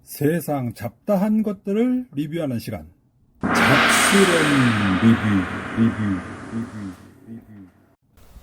세상 잡다한 것들을 리뷰하는 시간. 잡스러운 리뷰.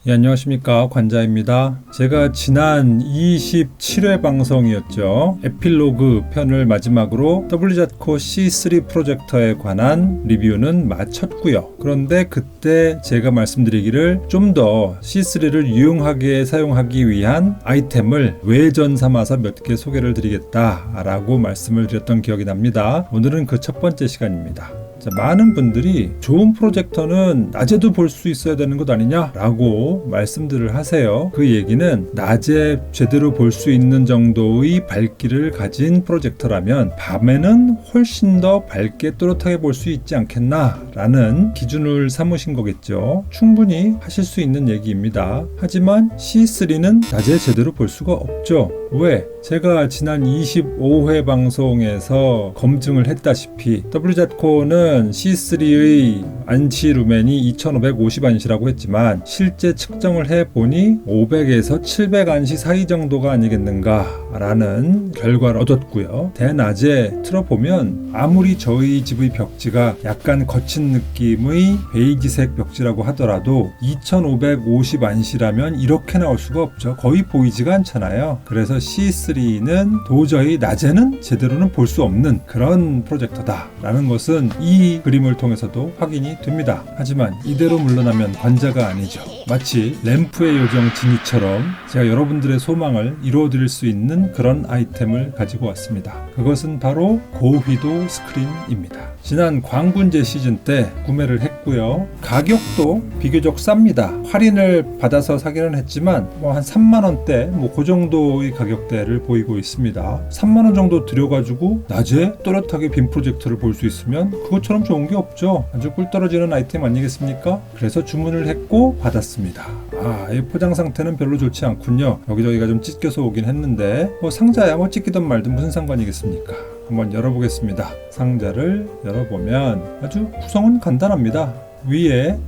예, 안녕하십니까, 관자입니다. 제가 지난 27회 방송이었죠. 에필로그 편을 마지막으로 WZCO C3 프로젝터에 관한 리뷰는 마쳤고요. 그런데 그때 제가 말씀드리기를 좀 더 C3를 유용하게 사용하기 위한 아이템을 외전 삼아서 몇 개 소개를 드리겠다라고 말씀을 드렸던 기억이 납니다. 오늘은 그 첫 번째 시간입니다. 자, 많은 분들이 좋은 프로젝터는 낮에도 볼 수 있어야 되는 것 아니냐 라고 말씀들을 하세요. 그 얘기는 낮에 제대로 볼 수 있는 정도의 밝기를 가진 프로젝터라면 밤에는 훨씬 더 밝게 또렷하게 볼 수 있지 않겠나 라는 기준을 삼으신 거겠죠. 충분히 하실 수 있는 얘기입니다. 하지만 C3는 낮에 제대로 볼 수가 없죠. 왜? 제가 지난 25회 방송에서 검증을 했다시피 WZCO는 C3의 안시 루멘이 2550안시라고 했지만 실제 측정을 해보니 500에서 700안시 사이 정도가 아니겠는가 라는 결과를 얻었고요. 대낮에 틀어보면 아무리 저희 집의 벽지가 약간 거친 느낌의 베이지색 벽지라고 하더라도 2550안시라면 이렇게 나올 수가 없죠. 거의 보이지가 않잖아요. 그래서 C3는 도저히 낮에는 제대로는 볼 수 없는 그런 프로젝터다 라는 것은 이 그림을 통해서도 확인이 됩니다. 하지만 이대로 물러나면 관자가 아니죠. 마치 램프의 요정 지니처럼 제가 여러분들의 소망을 이루어드릴 수 있는 그런 아이템을 가지고 왔습니다. 그것은 바로 고휘도 스크린입니다. 지난 광군제 시즌 때 구매를 했고요. 가격도 비교적 쌉니다. 할인을 받아서 사기는 했지만 한 3만원대 그 정도의 가격대를 보이고 있습니다. 3만원 정도 들여가지고 낮에 또렷하게 빔 프로젝터를 볼 수 있으면 그것처럼 좋은 게 없죠. 아주 꿀 떨어지는 아이템 아니겠습니까? 그래서 주문을 했고 받았습니다. 이 포장 상태는 별로 좋지 않군요. 여기저기가 좀 찢겨서 오긴 했는데 상자야 찢기든 말든 무슨 상관이겠습니까? 한번 열어보겠습니다. 상자를 열어보면 아주 구성은 간단합니다. 위에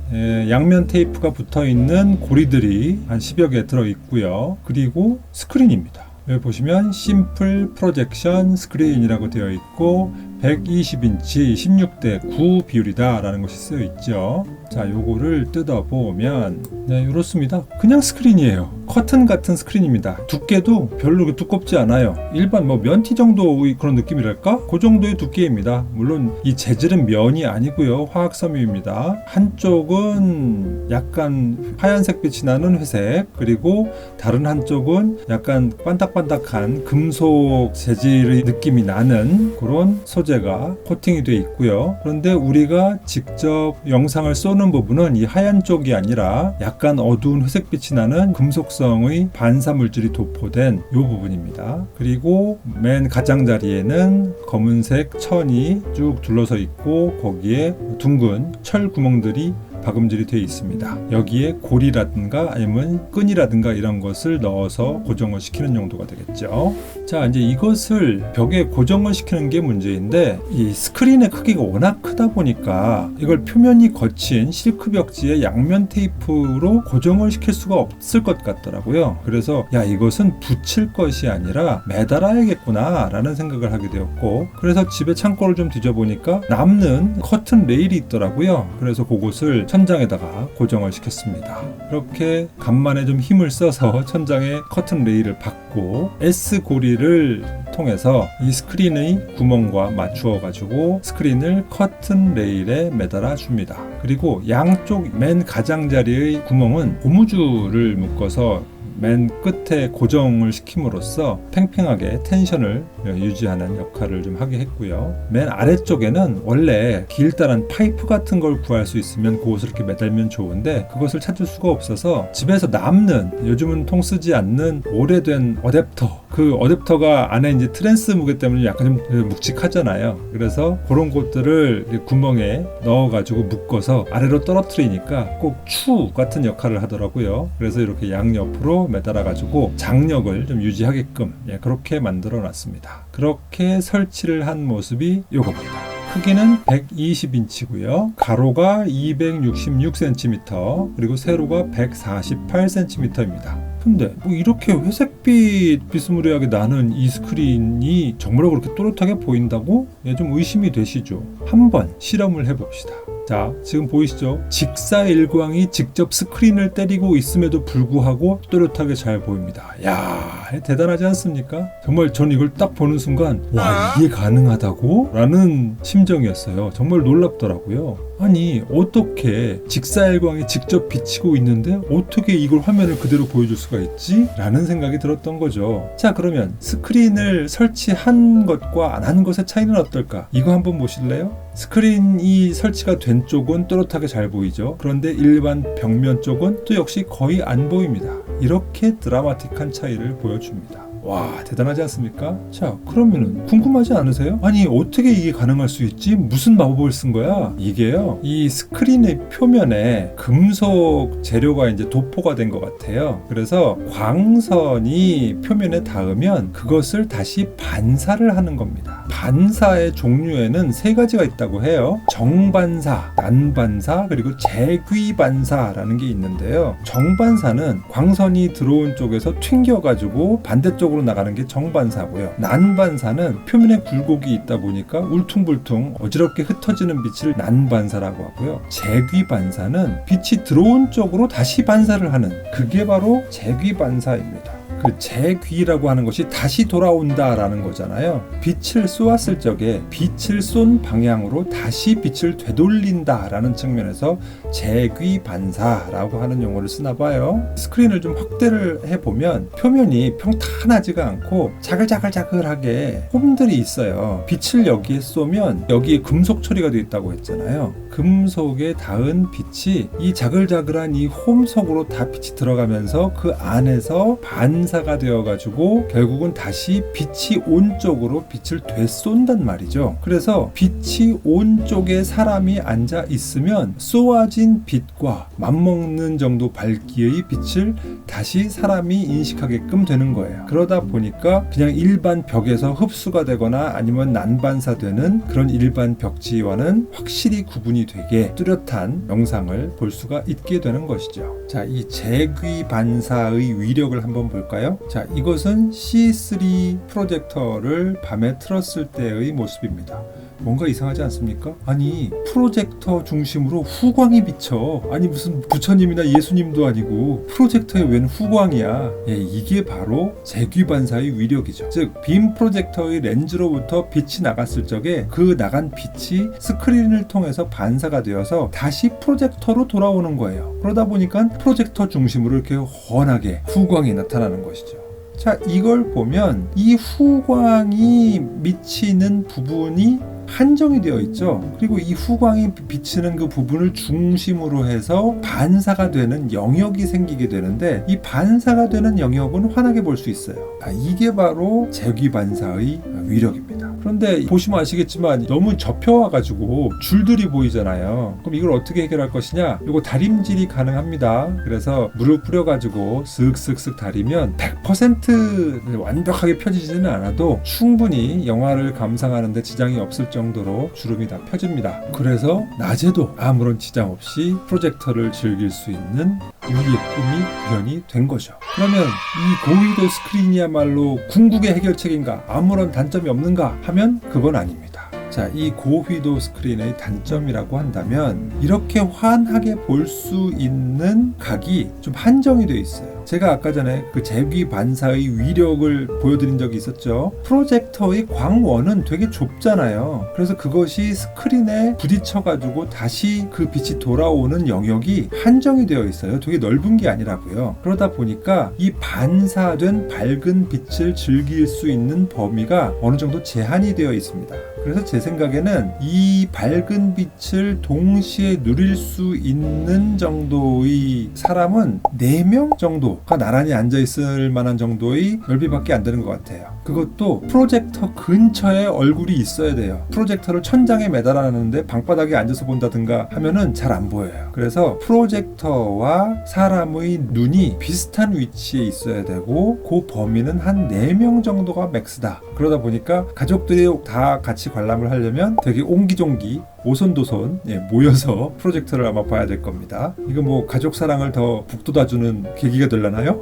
양면 테이프가 붙어있는 고리들이 한 10여 개 들어있고요. 그리고 스크린입니다. 여기 보시면 심플 프로젝션 스크린이라고 되어 있고 120인치 16대 9 비율이다 라는 것이 쓰여 있죠. 자, 요거를 뜯어보면 이렇습니다. 그냥 스크린이에요. 커튼 같은 스크린입니다. 두께도 별로 두껍지 않아요. 일반 면티 정도의 그런 느낌이랄까? 그 정도의 두께입니다. 물론 이 재질은 면이 아니고요. 화학 섬유입니다. 한쪽은 약간 하얀색 빛이 나는 회색, 그리고 다른 한쪽은 약간 반딱반딱한 금속 재질의 느낌이 나는 그런 소재가 코팅이 되어 있고요. 그런데 우리가 직접 영상을 쏘는 부분은 이 하얀 쪽이 아니라 약간 어두운 회색빛이 나는 금속성의 반사물질이 도포된 이 부분입니다. 그리고 맨 가장자리에는 검은색 천이 쭉 둘러서 있고 거기에 둥근 철 구멍들이 박음질이 되어 있습니다. 여기에 고리라든가 아니면 끈이라든가 이런 것을 넣어서 고정을 시키는 용도가 되겠죠. 자, 이제 이것을 벽에 고정을 시키는 게 문제인데 이 스크린의 크기가 워낙 크다 보니까 이걸 표면이 거친 실크 벽지에 양면 테이프로 고정을 시킬 수가 없을 것 같더라고요. 그래서 이것은 붙일 것이 아니라 매달아야겠구나 라는 생각을 하게 되었고, 그래서 집에 창고를 좀 뒤져보니까 남는 커튼 레일이 있더라고요. 그래서 그것을 천장에다가 고정을 시켰습니다. 이렇게 간만에 좀 힘을 써서 천장에 커튼 레일을 박고 S 고리를 통해서 이 스크린의 구멍과 맞추어 가지고 스크린을 커튼 레일에 매달아 줍니다. 그리고 양쪽 맨 가장자리의 구멍은 고무줄을 묶어서 맨 끝에 고정을 시킴으로써 팽팽하게 텐션을 유지하는 역할을 좀 하게 했고요. 맨 아래쪽에는 원래 길다란 파이프 같은 걸 구할 수 있으면 그것을 이렇게 매달면 좋은데 그것을 찾을 수가 없어서 집에서 남는, 요즘은 통 쓰지 않는 오래된 어댑터, 그 어댑터가 안에 이제 트랜스 무게 때문에 약간 좀 묵직하잖아요. 그래서 그런 것들을 구멍에 넣어가지고 묶어서 아래로 떨어뜨리니까 꼭 추 같은 역할을 하더라고요. 그래서 이렇게 양옆으로 매달아가지고 장력을 좀 유지하게끔 그렇게 만들어 놨습니다. 그렇게 설치를 한 모습이 요겁니다. 크기는 120인치고요. 가로가 266cm, 그리고 세로가 148cm입니다. 근데 뭐 이렇게 회색빛 비스무리하게 나는 이 스크린이 정말로 그렇게 또렷하게 보인다고? 예, 좀 의심이 되시죠? 한번 실험을 해봅시다. 자, 지금 보이시죠? 직사일광이 직접 스크린을 때리고 있음에도 불구하고 또렷하게 잘 보입니다. 야, 대단하지 않습니까? 정말 전 이걸 딱 보는 순간 와, 이게 가능하다고? 라는 심정이었어요. 정말 놀랍더라고요. 아니, 어떻게 직사일광이 직접 비치고 있는데 어떻게 이걸 화면을 그대로 보여줄 수가 있지? 라는 생각이 들었던 거죠. 자, 그러면 스크린을 설치한 것과 안 한 것의 차이는 어떨까? 이거 한번 보실래요? 스크린이 설치가 된 쪽은 또렷하게 잘 보이죠. 그런데 일반 벽면 쪽은 또 역시 거의 안 보입니다. 이렇게 드라마틱한 차이를 보여줍니다. 와, 대단하지 않습니까? 자, 그러면은 궁금하지 않으세요? 아니, 어떻게 이게 가능할 수 있지? 무슨 마법을 쓴 거야? 이게요, 이 스크린의 표면에 금속 재료가 이제 도포가 된 것 같아요. 그래서 광선이 표면에 닿으면 그것을 다시 반사를 하는 겁니다. 반사의 종류에는 세 가지가 있다고 해요. 정반사, 난반사, 그리고 재귀반사라는 게 있는데요. 정반사는 광선이 들어온 쪽에서 튕겨가지고 반대쪽으로 나가는 게 정반사고요. 난반사는 표면에 굴곡이 있다 보니까 울퉁불퉁 어지럽게 흩어지는 빛을 난반사라고 하고요. 재귀반사는 빛이 들어온 쪽으로 다시 반사를 하는, 그게 바로 재귀반사입니다. 그 재귀라고 하는 것이 다시 돌아온다라는 거잖아요. 빛을 쏘았을 적에 빛을 쏜 방향으로 다시 빛을 되돌린다라는 측면에서 재귀반사라고 하는 용어를 쓰나 봐요. 스크린을 좀 확대를 해보면 표면이 평탄하지가 않고 자글자글자글하게 홈들이 있어요. 빛을 여기에 쏘면 여기에 금속 처리가 되어 있다고 했잖아요. 금속에 닿은 빛이 이 자글자글한 이 홈 속으로 다 빛이 들어가면서 그 안에서 반사가 되어가지고 결국은 다시 빛이 온 쪽으로 빛을 되쏜단 말이죠. 그래서 빛이 온 쪽에 사람이 앉아 있으면 쏘아진 빛과 맞먹는 정도 밝기의 빛을 다시 사람이 인식하게끔 되는 거예요. 그러다 보니까 그냥 일반 벽에서 흡수가 되거나 아니면 난반사되는 그런 일반 벽지와는 확실히 구분이 되게 뚜렷한 영상을 볼 수가 있게 되는 것이죠. 자, 이 재귀반사의 위력을 한번 볼까요? 자, 이것은 C3 프로젝터를 밤에 틀었을 때의 모습입니다. 뭔가 이상하지 않습니까? 아니, 프로젝터 중심으로 후광이 비쳐. 아니, 무슨 부처님이나 예수님도 아니고 프로젝터에 웬 후광이야. 예, 이게 바로 재귀반사의 위력이죠. 즉, 빔 프로젝터의 렌즈로부터 빛이 나갔을 적에 그 나간 빛이 스크린을 통해서 반사가 되어서 다시 프로젝터로 돌아오는 거예요. 그러다 보니까 프로젝터 중심으로 이렇게 훤하게 후광이 나타나는 것이죠. 자, 이걸 보면 이 후광이 미치는 부분이 한정이 되어 있죠. 그리고 이 후광이 비치는 그 부분을 중심으로 해서 반사가 되는 영역이 생기게 되는데, 이 반사가 되는 영역은 환하게 볼 수 있어요. 이게 바로 재귀반사의 위력입니다. 그런데 보시면 아시겠지만 너무 접혀와가지고 줄들이 보이잖아요. 그럼 이걸 어떻게 해결할 것이냐? 이거 다림질이 가능합니다. 그래서 물을 뿌려가지고 슥슥슥 다리면 100% 완벽하게 펴지지는 않아도 충분히 영화를 감상하는데 지장이 없을 정도로 주름이 다 펴집니다. 그래서 낮에도 아무런 지장 없이 프로젝터를 즐길 수 있는 유리의 꿈이 구현이 된 거죠. 그러면 이 고위도 스크린이야말로 궁극의 해결책인가? 아무런 단점이 없는가? 하면 그건 아닙니다. 자, 이 고휘도 스크린의 단점이라고 한다면 이렇게 환하게 볼 수 있는 각이 좀 한정이 되어 있어요. 제가 아까 전에 그 재귀반사의 위력을 보여드린 적이 있었죠. 프로젝터의 광원은 되게 좁잖아요. 그래서 그것이 스크린에 부딪혀가지고 다시 그 빛이 돌아오는 영역이 한정이 되어 있어요. 되게 넓은 게 아니라고요. 그러다 보니까 이 반사된 밝은 빛을 즐길 수 있는 범위가 어느 정도 제한이 되어 있습니다. 그래서 제 생각에는 이 밝은 빛을 동시에 누릴 수 있는 정도의 사람은 4명 정도가 나란히 앉아있을 만한 정도의 넓이밖에 안 되는 것 같아요. 그것도 프로젝터 근처에 얼굴이 있어야 돼요. 프로젝터를 천장에 매달아놨는데 방바닥에 앉아서 본다든가 하면은 잘 안 보여요. 그래서 프로젝터와 사람의 눈이 비슷한 위치에 있어야 되고 그 범위는 한 4명 정도가 맥스다. 그러다 보니까 가족들이 다 같이 관람을 하려면 되게 옹기종기 오손도손 모여서 프로젝터를 아마 봐야 될 겁니다. 이거 뭐 가족 사랑을 더 북돋아주는 계기가 되려나요?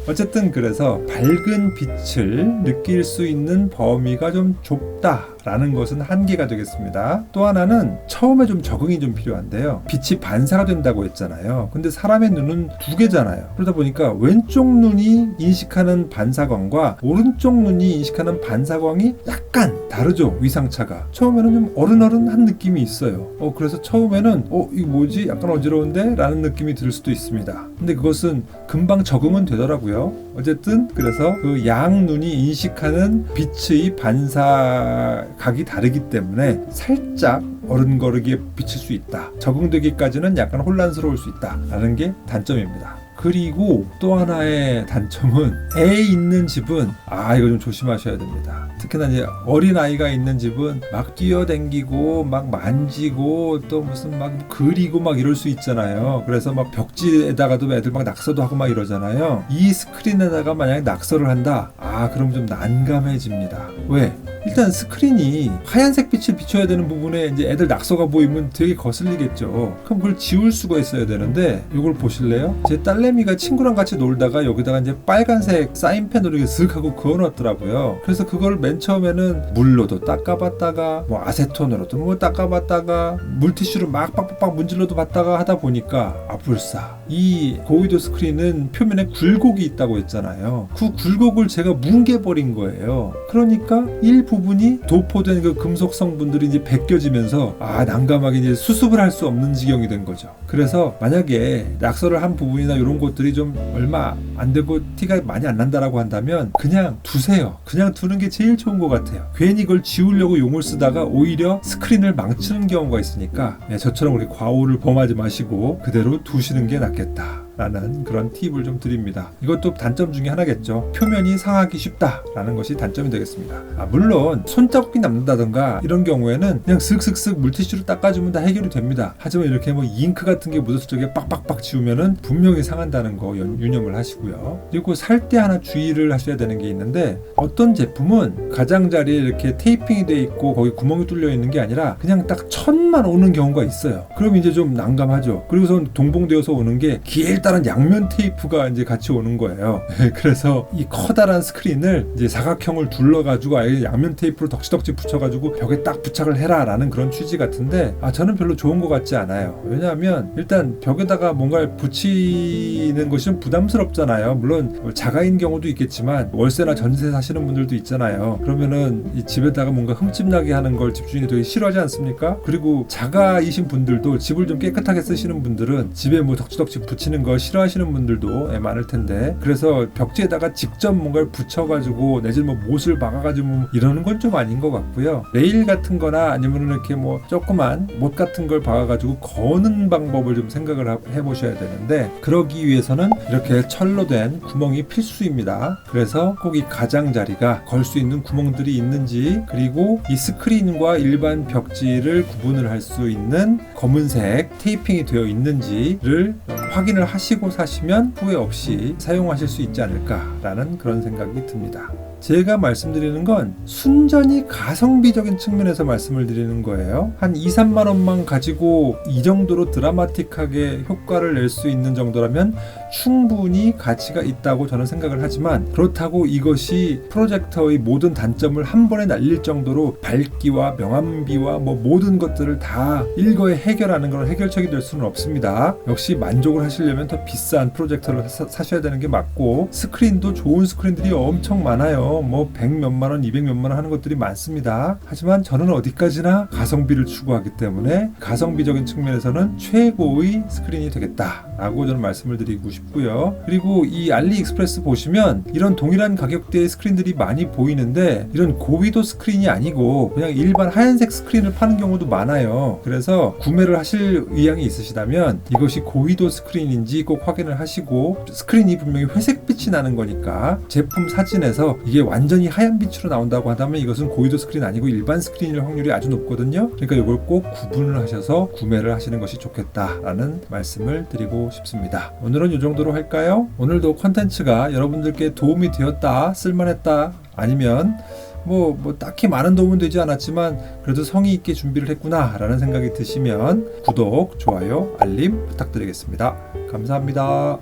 어쨌든 그래서 밝은 빛을 느낄 수 있는 범위가 좀 좁다라는 것은 한계가 되겠습니다. 또 하나는 처음에 좀 적응이 좀 필요한데요. 빛이 반사가 된다고 했잖아요. 근데 사람의 눈은 2개잖아요. 그러다 보니까 왼쪽 눈이 인식하는 반사광과 오른쪽 눈이 인식하는 반사광이 약간 다르죠. 위상차가. 처음에는 좀 어른어른한 느낌이 있어요. 그래서 처음에는 이거 뭐지? 약간 어지러운데? 라는 느낌이 들 수도 있습니다. 근데 그것은 금방 적응은 되더라고요. 어쨌든 그래서 그 양 눈이 인식하는 빛의 반사각이 다르기 때문에 살짝 어른거리게 비칠 수 있다. 적응되기까지는 약간 혼란스러울 수 있다 라는 게 단점입니다. 그리고 또 하나의 단점은 애 있는 집은 이거 좀 조심하셔야 됩니다. 특히나 이제 어린아이가 있는 집은 막 뛰어댕기고 막 만지고 또 무슨 막 그리고 막 이럴 수 있잖아요. 그래서 막 벽지에다가도 애들 막 낙서도 하고 막 이러잖아요. 이 스크린에다가 만약에 낙서를 한다? 그럼 좀 난감해집니다. 왜? 일단 스크린이 하얀색 빛을 비춰야 되는 부분에 이제 애들 낙서가 보이면 되게 거슬리겠죠. 그럼 그걸 지울 수가 있어야 되는데 이걸 보실래요? 제 딸내미가 친구랑 같이 놀다가 여기다가 이제 빨간색 사인펜으로 이렇게 슥 하고 그어놨더라고요. 그래서 그걸 맨 처음에는 물로도 닦아봤다가 뭐 아세톤으로도 뭐 닦아봤다가 물티슈로 막 빡빡빡 문질러도 봤다가 하다 보니까 불사. 이 고위도 스크린은 표면에 굴곡이 있다고 했잖아요. 그 굴곡을 제가 뭉개버린 거예요. 그러니까 일부분이 도포된 그 금속 성분들이 이제 벗겨지면서 난감하게 이제 수습을 할 수 없는 지경이 된 거죠. 그래서 만약에 낙서를 한 부분이나 이런 것들이 좀 얼마 안 되고 티가 많이 안 난다라고 한다면 그냥 두세요. 그냥 두는 게 제일 좋은 것 같아요. 괜히 이걸 지우려고 용을 쓰다가 오히려 스크린을 망치는 경우가 있으니까 저처럼 그렇게 과오를 범하지 마시고 그대로 두시는 게 낫겠다 라는 그런 팁을 좀 드립니다. 이것도 단점 중에 하나겠죠. 표면이 상하기 쉽다라는 것이 단점이 되겠습니다. 물론 손자국이 남는다던가 이런 경우에는 그냥 슥슥슥 물티슈로 닦아주면 다 해결이 됩니다. 하지만 이렇게 뭐 잉크 같은 게 묻었을 적에 빡빡빡 지우면은 분명히 상한다는 거 유념을 하시고요. 그리고 살 때 하나 주의를 하셔야 되는 게 있는데 어떤 제품은 가장자리에 이렇게 테이핑이 돼 있고 거기 구멍이 뚫려 있는 게 아니라 그냥 딱 천만 오는 경우가 있어요. 그럼 이제 좀 난감하죠. 그리고선 동봉되어서 오는 게 길다란 양면 테이프가 이제 같이 오는 거예요. 그래서 이 커다란 스크린을 이제 사각형을 둘러가지고 아예 양면 테이프로 덕지덕지 붙여가지고 벽에 딱 부착을 해라 라는 그런 취지 같은데 저는 별로 좋은 것 같지 않아요. 왜냐하면 일단 벽에다가 뭔가를 붙이는 것이 좀 부담스럽잖아요. 물론 자가인 경우도 있겠지만 월세나 전세 사시는 분들도 있잖아요. 그러면은 이 집에다가 뭔가 흠집나게 하는 걸 집주인이 되게 싫어하지 않습니까? 그리고 자가이신 분들도 집을 좀 깨끗하게 쓰시는 분들은 집에 뭐 덕지덕지 붙이는 거 싫어하시는 분들도 많을 텐데 그래서 벽지에다가 직접 뭔가를 붙여가지고 내지는 뭐 못을 박아가지고 이러는 건 좀 아닌 것 같고요. 레일 같은 거나 아니면 이렇게 뭐 조그만 못 같은 걸 박아가지고 거는 방법을 좀 생각을 해보셔야 되는데 그러기 위해서는 이렇게 철로 된 구멍이 필수입니다. 그래서 꼭 이 가장자리가 걸 수 있는 구멍들이 있는지 그리고 이 스크린과 일반 벽지를 구분을 할 수 있는 검은색 테이핑이 되어 있는지를 확인을 하시고 사시면 후회 없이 사용하실 수 있지 않을까라는 그런 생각이 듭니다. 제가 말씀드리는 건 순전히 가성비적인 측면에서 말씀을 드리는 거예요. 한 2-3만 원만 가지고 이 정도로 드라마틱하게 효과를 낼 수 있는 정도라면 충분히 가치가 있다고 저는 생각을 하지만 그렇다고 이것이 프로젝터의 모든 단점을 한 번에 날릴 정도로 밝기와 명암비와 뭐 모든 것들을 다 일거에 해결하는 그런 해결책이 될 수는 없습니다. 역시 만족을 하시려면 더 비싼 프로젝터를 사셔야 되는 게 맞고 스크린도 좋은 스크린들이 엄청 많아요. 뭐 100몇만 원, 200몇만 원 하는 것들이 많습니다. 하지만 저는 어디까지나 가성비를 추구하기 때문에 가성비적인 측면에서는 최고의 스크린이 되겠다 라고 저는 말씀을 드리고 싶고요. 그리고 이 알리익스프레스 보시면 이런 동일한 가격대의 스크린들이 많이 보이는데 이런 고위도 스크린이 아니고 그냥 일반 하얀색 스크린을 파는 경우도 많아요. 그래서 구매를 하실 의향이 있으시다면 이것이 고위도 스크린인지 꼭 확인을 하시고, 스크린이 분명히 회색빛이 나는 거니까 제품 사진에서 이게 완전히 하얀 빛으로 나온다고 한다면 이것은 고위도 스크린 아니고 일반 스크린일 확률이 아주 높거든요. 그러니까 이걸 꼭 구분을 하셔서 구매를 하시는 것이 좋겠다라는 말씀을 드리고 싶습니다. 오늘은 이 정도로 할까요? 오늘도 컨텐츠가 여러분들께 도움이 되었다, 쓸만했다, 아니면 뭐 딱히 많은 도움은 되지 않았지만 그래도 성의 있게 준비를 했구나 라는 생각이 드시면 구독, 좋아요, 알림 부탁드리겠습니다. 감사합니다.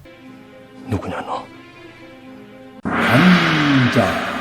누구냐 너? 감자